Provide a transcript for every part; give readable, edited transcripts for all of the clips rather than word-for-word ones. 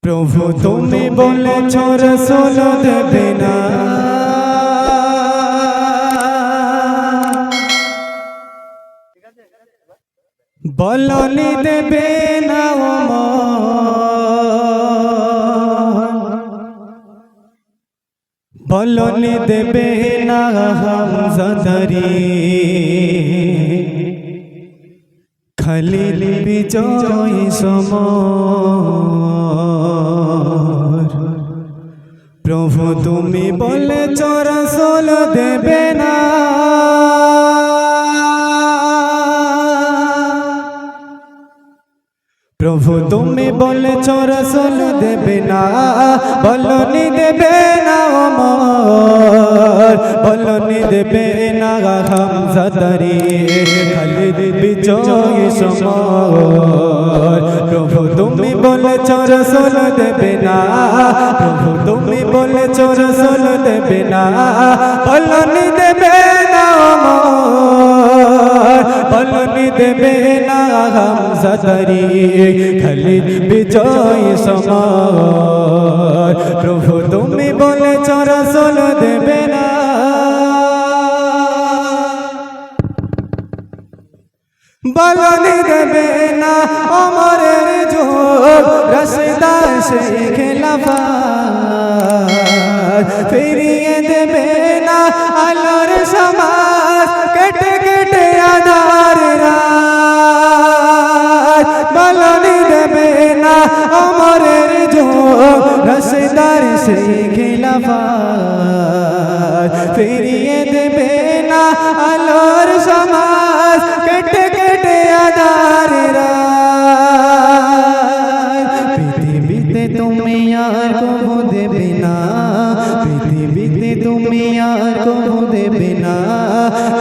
প্রভু তুমি বলেছ রাসূল দেবে না, বলনি দেবে না বলনি দেবে না হামজাদারি খলিল বিজয় সমর। প্রভু তুমি বলেছ রাসূল দেবে না, প্রভু তুমি বলেছ রাসূল দেবে না, বলনি দেবে না ওমর, বলনি দেবে না হামজাদারি খালিদ বিজয় সমর। প্রভু তুমি বলেছ রাসূল দেবে না, প্রভু তুমি বলেছ রাসূল দেবে না, বলনি দেবে না ওমর, বলনি দেবে না হামজাদারি খালিদ বিজয় সমর। প্রভু তুমি বলেছ রাসূল দেবে না, বলনি দেবে না ওমরের যুগ রাশিদা সেই খেলাফত, ফিরিয়ে দেবে না আলোর সমাজ কেটে কেটে আধার রাত, বলনি দেবে না ওমরের যুগ রাশিদার সেই খেলাফত, ফিরিয়ে দেবে না আলোর সমাজ কেটে কেটে আধার রাত। পৃথিবীতে তুমি আর কবু দেবে না, পৃথিবীতে তুমি আর কবু দেবে না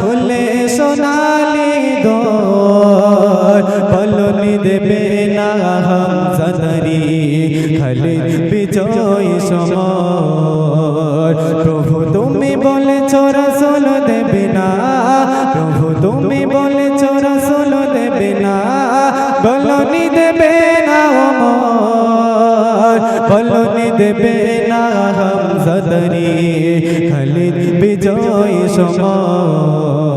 খুলে সোনালি দর, বলনি দেবে না হামজাদারি খালিদ বিজয় সমর। প্রভু তুমি বলেছ রাসূল দেবে না, প্রভু তুমি বলেছ রাসূল দেবে না, বলনি দেবে না ওমর, বলনি দেবে না হামজাদারি খালিদ বিজয় সমর।